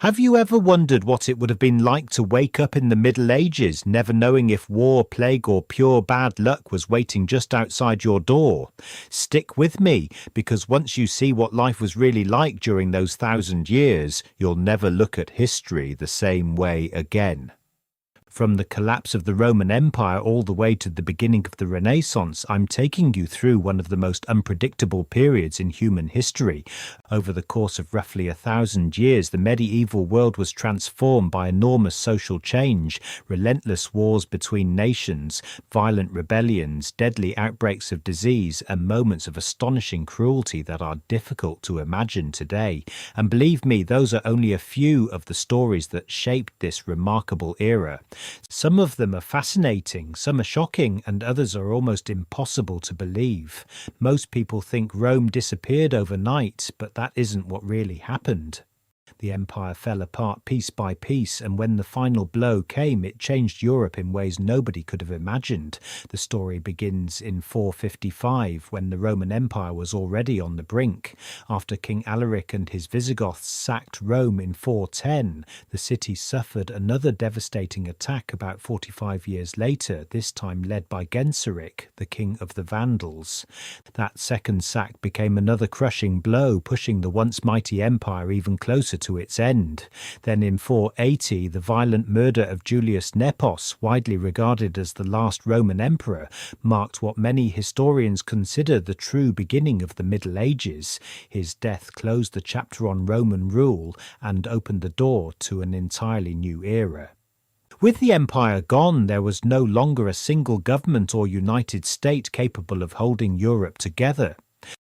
Have you ever wondered what it would have been like to wake up in the Middle Ages, never knowing if war, plague, or pure bad luck was waiting just outside your door? Stick with me, because once you see what life was really like during those 1,000 years, you'll never look at history the same way again. From the collapse of the Roman Empire all the way to the beginning of the Renaissance, I'm taking you through one of the most unpredictable periods in human history. Over the course of roughly 1,000 years, the medieval world was transformed by enormous social change, relentless wars between nations, violent rebellions, deadly outbreaks of disease, and moments of astonishing cruelty that are difficult to imagine today. And believe me, those are only a few of the stories that shaped this remarkable era. Some of them are fascinating, some are shocking, and others are almost impossible to believe. Most people think Rome disappeared overnight, but that isn't what really happened. The empire fell apart piece by piece, and when the final blow came, it changed Europe in ways nobody could have imagined. The story begins in 455, when the Roman Empire was already on the brink. After King Alaric and his Visigoths sacked Rome in 410, the city suffered another devastating attack about 45 years later, this time led by Genseric, the king of the Vandals. That second sack became another crushing blow, pushing the once mighty empire even closer to its end. Then in 480, the violent murder of Julius Nepos, widely regarded as the last Roman emperor, marked what many historians consider the true beginning of the Middle Ages. His death closed the chapter on Roman rule and opened the door to an entirely new era. With the empire gone, there was no longer a single government or united state capable of holding Europe together.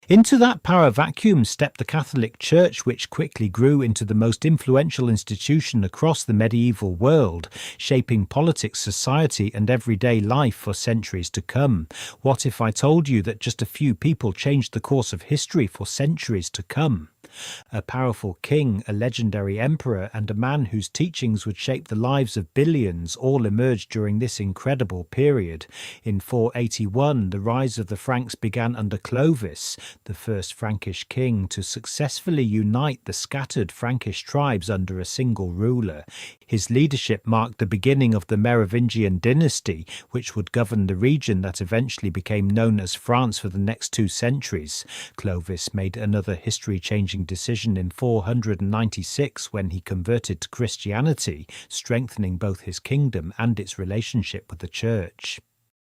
Into that power vacuum stepped the Catholic Church, which quickly grew into the most influential institution across the medieval world, shaping politics, society, and everyday life for centuries to come. What if I told you that just a few people changed the course of history for centuries to come? A powerful king, a legendary emperor, and a man whose teachings would shape the lives of billions all emerged during this incredible period. In 481, the rise of the Franks began under Clovis, the first Frankish king to successfully unite the scattered Frankish tribes under a single ruler. His leadership marked the beginning of the Merovingian dynasty, which would govern the region that eventually became known as France for the next 2 centuries. Clovis made another history-changing decision in 496 when he converted to Christianity, strengthening both his kingdom and its relationship with the Church.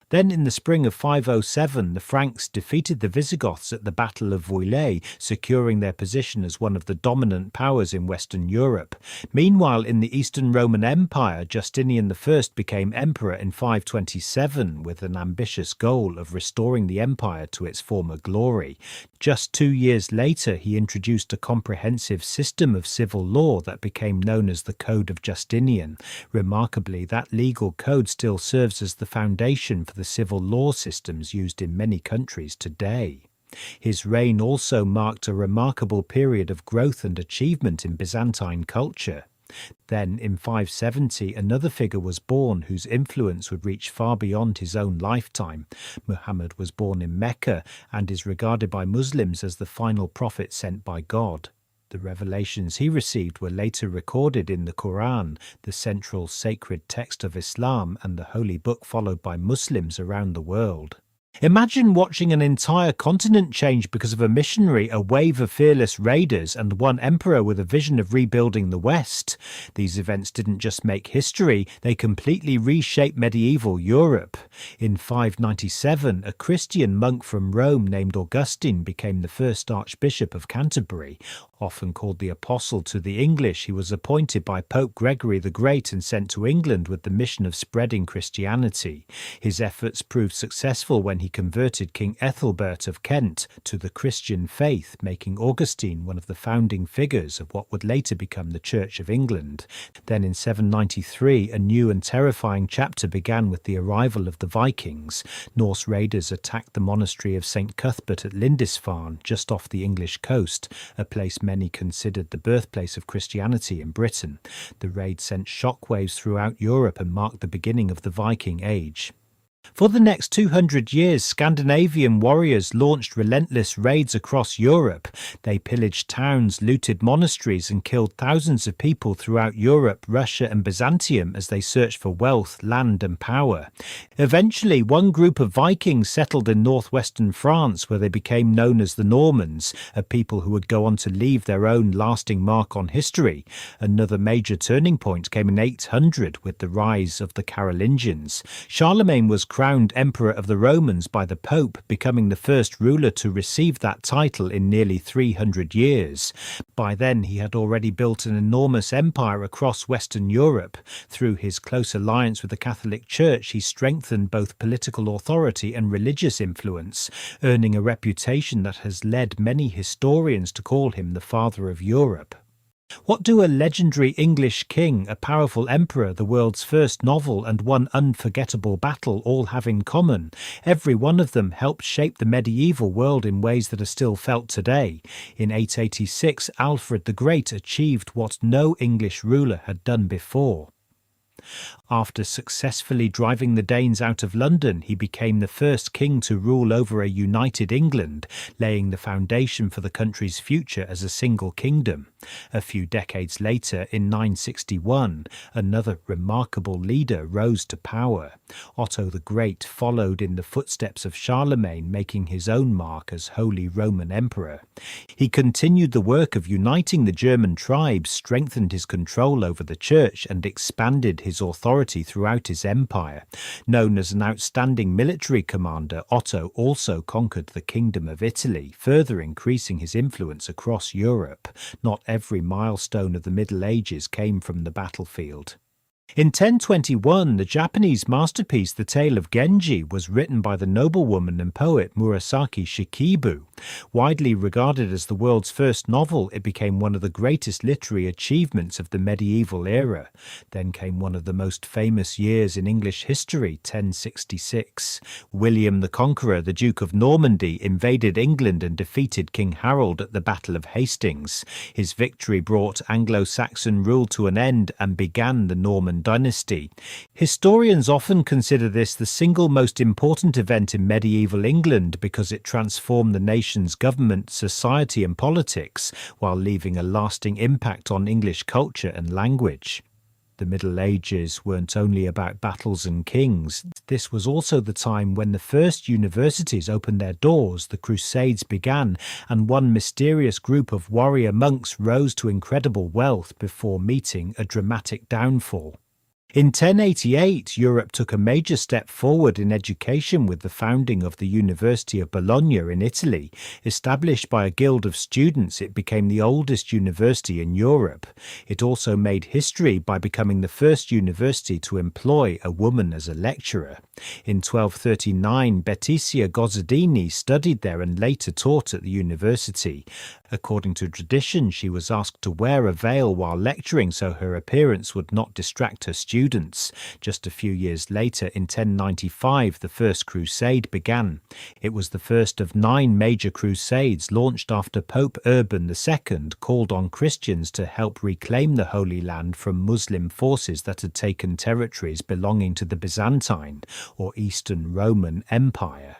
Then in the spring of 507, the Franks defeated the Visigoths at the Battle of Vouillé, securing their position as one of the dominant powers in Western Europe. Meanwhile, in the Eastern Roman Empire, Justinian I became emperor in 527 with an ambitious goal of restoring the empire to its former glory. Just 2 years later, he introduced a comprehensive system of civil law that became known as the Code of Justinian. Remarkably, that legal code still serves as the foundation for the civil law systems used in many countries today. His reign also marked a remarkable period of growth and achievement in Byzantine culture. Then, in 570, another figure was born whose influence would reach far beyond his own lifetime. Muhammad was born in Mecca and is regarded by Muslims as the final prophet sent by God. The revelations he received were later recorded in the Quran, the central sacred text of Islam and the holy book followed by Muslims around the world. Imagine watching an entire continent change because of a missionary, a wave of fearless raiders, and one emperor with a vision of rebuilding the West. These events didn't just make history, they completely reshaped medieval Europe. In 597, a Christian monk from Rome named Augustine became the first Archbishop of Canterbury. Often called the Apostle to the English, he was appointed by Pope Gregory the Great and sent to England with the mission of spreading Christianity. His efforts proved successful when he converted King Ethelbert of Kent to the Christian faith, making Augustine one of the founding figures of what would later become the Church of England. Then in 793, a new and terrifying chapter began with the arrival of the Vikings. Norse raiders attacked the monastery of St. Cuthbert at Lindisfarne, just off the English coast, a place many considered the birthplace of Christianity in Britain. The raid sent shockwaves throughout Europe and marked the beginning of the Viking Age. For the next 200 years, Scandinavian warriors launched relentless raids across Europe. They pillaged towns, looted monasteries, and killed thousands of people throughout Europe, Russia, and Byzantium as they searched for wealth, land, and power. Eventually, one group of Vikings settled in northwestern France, where they became known as the Normans, a people who would go on to leave their own lasting mark on history. Another major turning point came in 800 with the rise of the Carolingians. Charlemagne was crowned Emperor of the Romans by the Pope, becoming the first ruler to receive that title in nearly 300 years. By then, he had already built an enormous empire across Western Europe. Through his close alliance with the Catholic Church, he strengthened both political authority and religious influence, earning a reputation that has led many historians to call him the Father of Europe. What do a legendary English king, a powerful emperor, the world's first novel, and one unforgettable battle all have in common? Every one of them helped shape the medieval world in ways that are still felt today. In 886, Alfred the Great achieved what no English ruler had done before. After successfully driving the Danes out of London, he became the first king to rule over a united England, laying the foundation for the country's future as a single kingdom. A few decades later, in 961, another remarkable leader rose to power. Otto the Great followed in the footsteps of Charlemagne, making his own mark as Holy Roman Emperor. He continued the work of uniting the German tribes, strengthened his control over the church, and expanded his authority throughout his empire. Known as an outstanding military commander, Otto also conquered the Kingdom of Italy, further increasing his influence across Europe. Not every milestone of the Middle Ages came from the battlefield. In 1021, the Japanese masterpiece The Tale of Genji was written by the noblewoman and poet Murasaki Shikibu. Widely regarded as the world's first novel, it became one of the greatest literary achievements of the medieval era. Then came one of the most famous years in English history, 1066. William the Conqueror, the Duke of Normandy, invaded England and defeated King Harold at the Battle of Hastings. His victory brought Anglo-Saxon rule to an end and began the Norman dynasty. Historians often consider this the single most important event in medieval England because it transformed the nation's government, society and politics, while leaving a lasting impact on English culture and language. The Middle Ages weren't only about battles and kings. This was also the time when the first universities opened their doors, the Crusades began, and one mysterious group of warrior monks rose to incredible wealth before meeting a dramatic downfall. In 1088, Europe took a major step forward in education with the founding of the University of Bologna in Italy. Established by a guild of students, it became the oldest university in Europe. It also made history by becoming the first university to employ a woman as a lecturer. In 1239, Betticia Gozzardini studied there and later taught at the university. According to tradition, she was asked to wear a veil while lecturing so her appearance would not distract her students. Just a few years later, in 1095, the First Crusade began. It was the first of 9 major crusades launched after Pope Urban II called on Christians to help reclaim the Holy Land from Muslim forces that had taken territories belonging to the Byzantine or Eastern Roman Empire.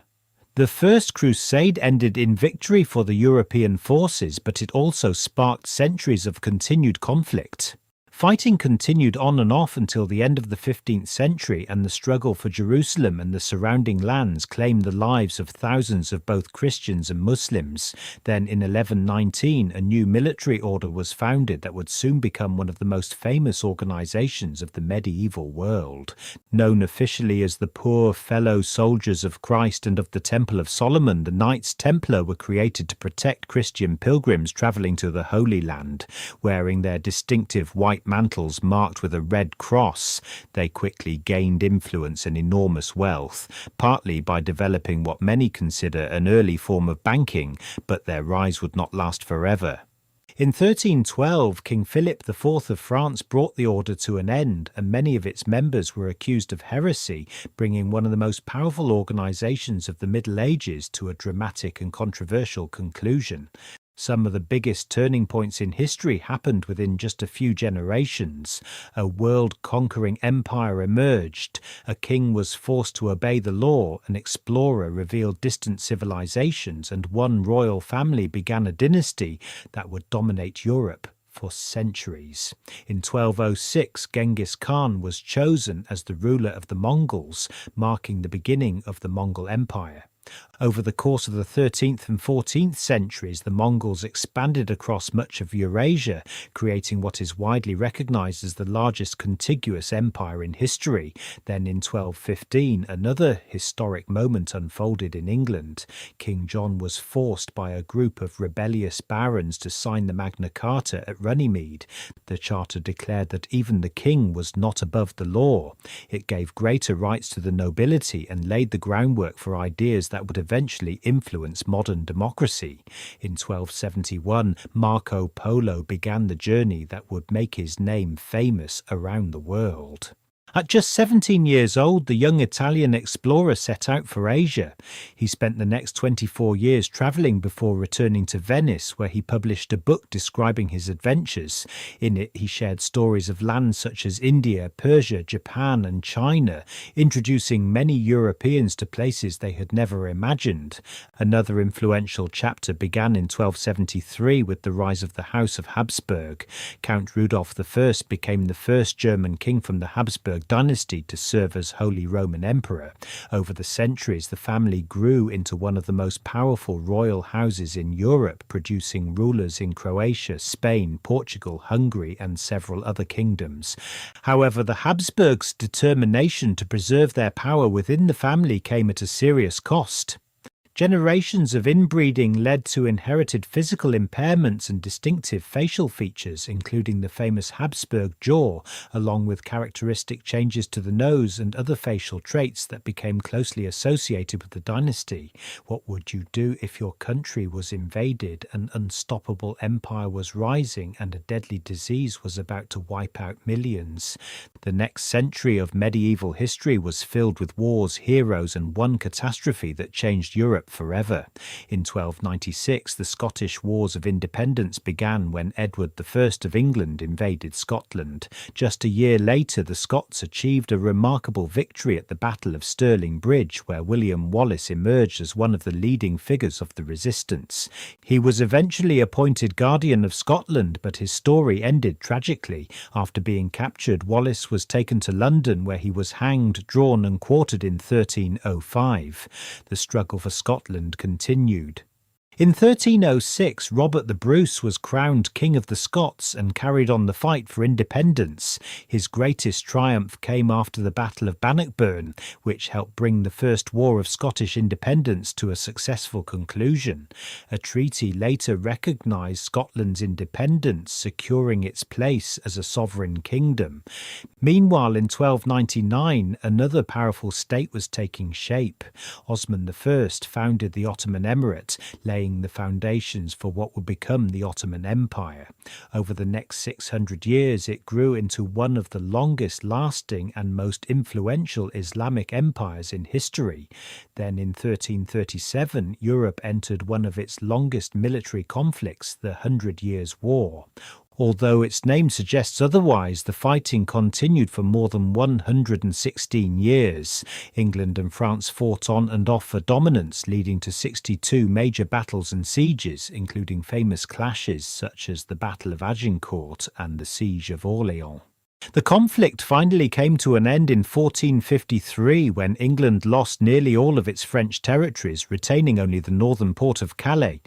The First Crusade ended in victory for the European forces, but it also sparked centuries of continued conflict. Fighting continued on and off until the end of the 15th century, and the struggle for Jerusalem and the surrounding lands claimed the lives of thousands of both Christians and Muslims. Then in 1119, a new military order was founded that would soon become one of the most famous organizations of the medieval world. Known officially as the Poor Fellow Soldiers of Christ and of the Temple of Solomon, the Knights Templar were created to protect Christian pilgrims traveling to the Holy Land. Wearing their distinctive white mantles marked with a red cross, they quickly gained influence and enormous wealth, partly by developing what many consider an early form of banking, but their rise would not last forever. In 1312, King Philip IV of France brought the order to an end, and many of its members were accused of heresy, bringing one of the most powerful organizations of the Middle Ages to a dramatic and controversial conclusion. Some of the biggest turning points in history happened within just a few generations. A world-conquering empire emerged, a king was forced to obey the law, an explorer revealed distant civilizations, and one royal family began a dynasty that would dominate Europe for centuries. In 1206, Genghis Khan was chosen as the ruler of the Mongols, marking the beginning of the Mongol Empire. Over the course of the 13th and 14th centuries, the Mongols expanded across much of Eurasia, creating what is widely recognized as the largest contiguous empire in history. Then in 1215, another historic moment unfolded in England. King John was forced by a group of rebellious barons to sign the Magna Carta at Runnymede. The charter declared that even the king was not above the law. It gave greater rights to the nobility and laid the groundwork for ideas that would eventually influence modern democracy. In 1271, Marco Polo began the journey that would make his name famous around the world. At just 17 years old, the young Italian explorer set out for Asia. He spent the next 24 years travelling before returning to Venice, where he published a book describing his adventures. In it, he shared stories of lands such as India, Persia, Japan, and China, introducing many Europeans to places they had never imagined. Another influential chapter began in 1273 with the rise of the House of Habsburg. Count Rudolf I became the first German king from the Habsburg dynasty to serve as Holy Roman Emperor. Over the centuries, the family grew into one of the most powerful royal houses in Europe, producing rulers in Croatia, Spain, Portugal, Hungary, and several other kingdoms. However, the Habsburgs' determination to preserve their power within the family came at a serious cost. Generations of inbreeding led to inherited physical impairments and distinctive facial features, including the famous Habsburg jaw, along with characteristic changes to the nose and other facial traits that became closely associated with the dynasty. What would you do if your country was invaded, an unstoppable empire was rising, and a deadly disease was about to wipe out millions? The next century of medieval history was filled with wars, heroes, and one catastrophe that changed Europe forever. In 1296, the Scottish Wars of Independence began when Edward I of England invaded Scotland. Just a year later, the Scots achieved a remarkable victory at the Battle of Stirling Bridge, where William Wallace emerged as one of the leading figures of the resistance. He was eventually appointed Guardian of Scotland, but his story ended tragically. After being captured, Wallace was taken to London, where he was hanged, drawn, and quartered in 1305. The struggle for Scotland continued. In 1306, Robert the Bruce was crowned King of the Scots and carried on the fight for independence. His greatest triumph came after the Battle of Bannockburn, which helped bring the First War of Scottish Independence to a successful conclusion. A treaty later recognised Scotland's independence, securing its place as a sovereign kingdom. Meanwhile, in 1299, another powerful state was taking shape. Osman I founded the Ottoman Emirate, laying the foundations for what would become the Ottoman Empire. Over the next 600 years, it grew into one of the longest-lasting and most influential Islamic empires in history. Then in 1337, Europe entered one of its longest military conflicts, the 100 Years' War. Although its name suggests otherwise, the fighting continued for more than 116 years. England and France fought on and off for dominance, leading to 62 major battles and sieges, including famous clashes such as the Battle of Agincourt and the Siege of Orleans. The conflict finally came to an end in 1453 when England lost nearly all of its French territories, retaining only the northern port of Calais.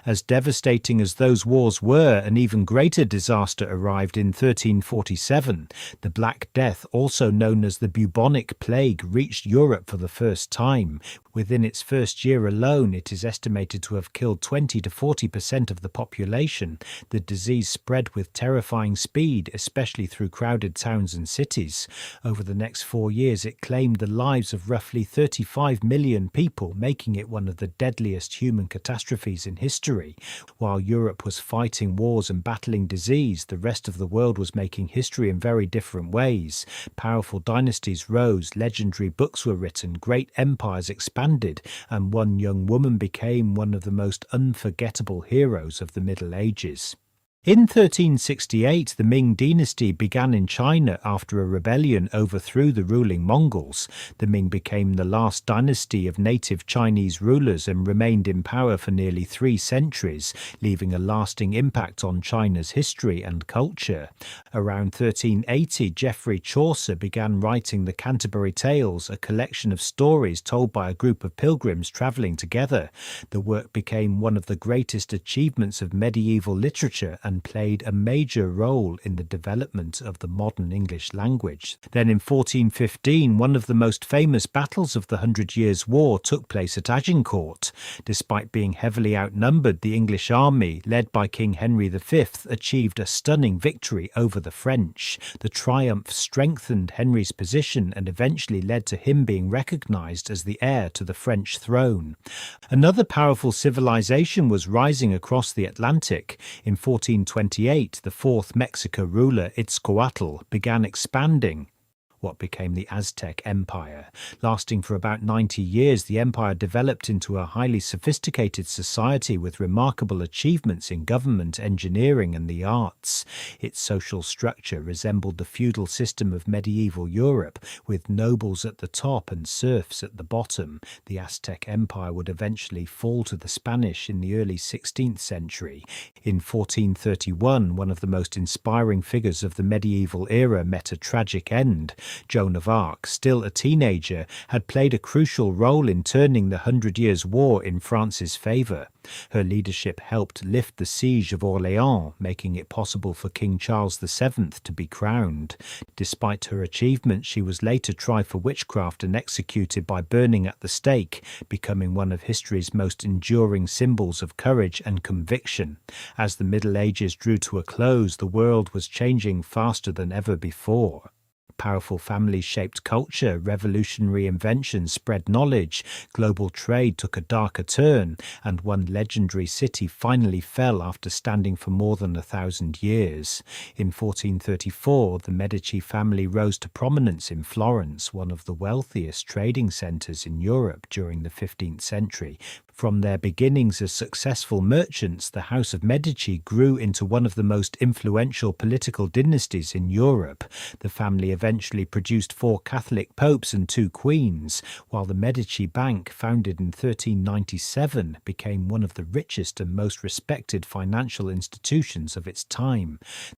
As devastating as those wars were, an even greater disaster arrived in 1347. The Black Death, also known as the bubonic plague, reached Europe for the first time. Within its first year alone, it is estimated to have killed 20 to 40% of the population. The disease spread with terrifying speed, especially through crowded towns and cities. Over the next 4 years, it claimed the lives of roughly 35 million people, making it one of the deadliest human catastrophes in history. While Europe was fighting wars and battling disease, the rest of the world was making history in very different ways. Powerful dynasties rose, legendary books were written, great empires expanded, and one young woman became one of the most unforgettable heroes of the Middle Ages. In 1368, the Ming dynasty began in China after a rebellion overthrew the ruling Mongols. The Ming became the last dynasty of native Chinese rulers and remained in power for nearly 3 centuries, leaving a lasting impact on China's history and culture. Around 1380, Geoffrey Chaucer began writing the Canterbury Tales, a collection of stories told by a group of pilgrims travelling together. The work became one of the greatest achievements of medieval literature and played a major role in the development of the modern English language. Then in 1415, one of the most famous battles of the 100 Years' War took place at Agincourt. Despite being heavily outnumbered, the English army, led by King Henry V, achieved a stunning victory over the French. The triumph strengthened Henry's position and eventually led to him being recognized as the heir to the French throne. Another powerful civilization was rising across the Atlantic. In 1428, the fourth Mexica ruler, Itzcoatl, began expanding what became the Aztec Empire. Lasting for about 90 years, the empire developed into a highly sophisticated society with remarkable achievements in government, engineering, and the arts. Its social structure resembled the feudal system of medieval Europe, with nobles at the top and serfs at the bottom. The Aztec Empire would eventually fall to the Spanish in the early 16th century. In 1431, one of the most inspiring figures of the medieval era met a tragic end. Joan of Arc, still a teenager, had played a crucial role in turning the 100 Years' War in France's favour. Her leadership helped lift the siege of Orléans, making it possible for King Charles VII to be crowned. Despite her achievements, she was later tried for witchcraft and executed by burning at the stake, becoming one of history's most enduring symbols of courage and conviction. As the Middle Ages drew to a close, the world was changing faster than ever before. Powerful families shaped culture, revolutionary inventions spread knowledge, global trade took a darker turn, and one legendary city finally fell after standing for more than 1,000 years. In 1434, the Medici family rose to prominence in Florence, one of the wealthiest trading centres in Europe during the 15th century. From their beginnings as successful merchants, the House of Medici grew into one of the most influential political dynasties in Europe. The family eventually produced 4 Catholic popes and 2 queens, while the Medici Bank, founded in 1397, became one of the richest and most respected financial institutions of its time.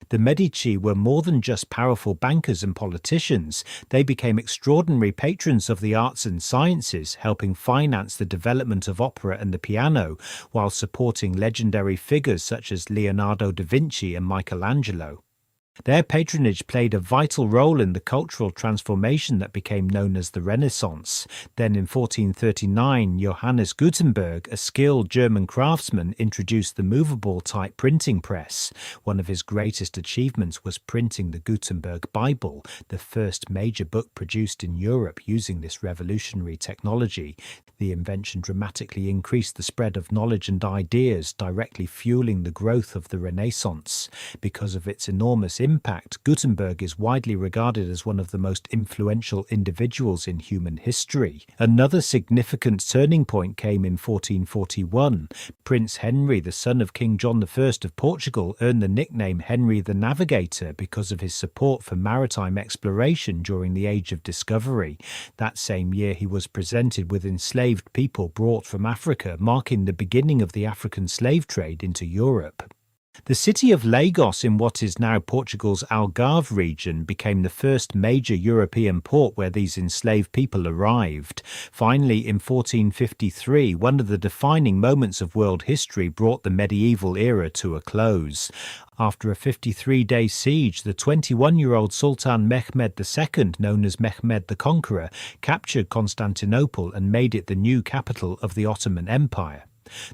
The Medici were more than just powerful bankers and politicians. They became extraordinary patrons of the arts and sciences, helping finance the development of opera and the piano, while supporting legendary figures such as Leonardo da Vinci and Michelangelo. Their patronage played a vital role in the cultural transformation that became known as the Renaissance. Then in 1439, Johannes Gutenberg, a skilled German craftsman, introduced the movable-type printing press. One of his greatest achievements was printing the Gutenberg Bible, the first major book produced in Europe using this revolutionary technology. The invention dramatically increased the spread of knowledge and ideas, directly fueling the growth of the Renaissance. Because of its enormous impact, Gutenberg is widely regarded as one of the most influential individuals in human history. Another significant turning point came in 1441. Prince Henry, the son of King John I of Portugal, earned the nickname Henry the Navigator because of his support for maritime exploration during the Age of Discovery. That same year, he was presented with enslaved people brought from Africa, marking the beginning of the African slave trade into Europe. The city of Lagos in what is now Portugal's Algarve region became the first major European port where these enslaved people arrived. Finally, in 1453, one of the defining moments of world history brought the medieval era to a close. After a 53-day siege, the 21-year-old Sultan Mehmed II, known as Mehmed the Conqueror, captured Constantinople and made it the new capital of the Ottoman Empire.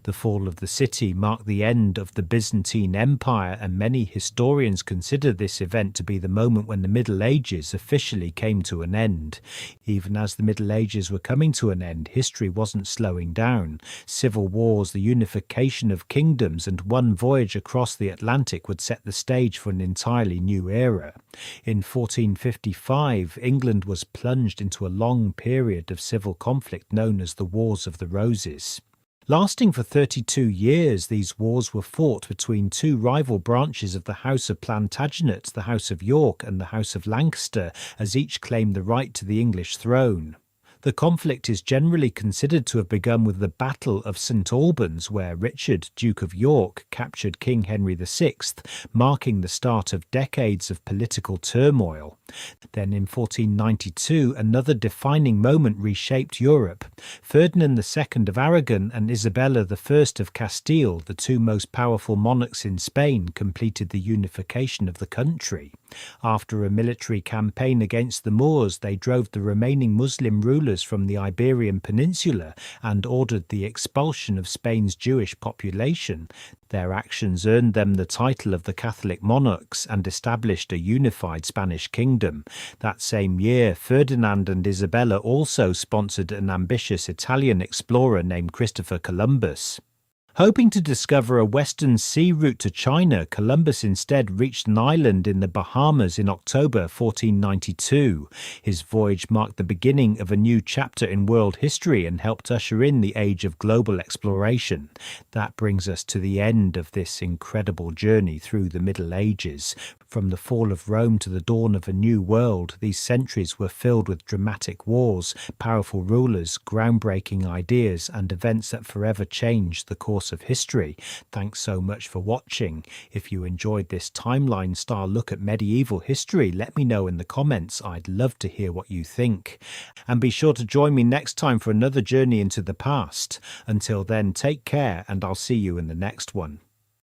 The fall of the city marked the end of the Byzantine Empire, and many historians consider this event to be the moment when the Middle Ages officially came to an end. Even as the Middle Ages were coming to an end, history wasn't slowing down. Civil wars, the unification of kingdoms, and one voyage across the Atlantic would set the stage for an entirely new era. In 1455, England was plunged into a long period of civil conflict known as the Wars of the Roses. Lasting for 32 years, these wars were fought between two rival branches of the House of Plantagenet, the House of York and the House of Lancaster, as each claimed the right to the English throne. The conflict is generally considered to have begun with the Battle of St Albans, where Richard, Duke of York, captured King Henry VI, marking the start of decades of political turmoil. Then in 1492, another defining moment reshaped Europe. Ferdinand II of Aragon and Isabella I of Castile, the two most powerful monarchs in Spain, completed the unification of the country. After a military campaign against the Moors, they drove the remaining Muslim rulers from the Iberian Peninsula and ordered the expulsion of Spain's Jewish population. Their actions earned them the title of the Catholic monarchs and established a unified Spanish kingdom. That same year, Ferdinand and Isabella also sponsored an ambitious Italian explorer named Christopher Columbus. Hoping to discover a western sea route to China, Columbus instead reached an island in the Bahamas in October 1492. His voyage marked the beginning of a new chapter in world history and helped usher in the age of global exploration. That brings us to the end of this incredible journey through the Middle Ages. From the fall of Rome to the dawn of a new world, these centuries were filled with dramatic wars, powerful rulers, groundbreaking ideas, and events that forever changed the course of history. Thanks so much for watching. If you enjoyed this timeline-style look at medieval history, let me know in the comments. I'd love to hear what you think. And be sure to join me next time for another journey into the past. Until then, take care, and I'll see you in the next one.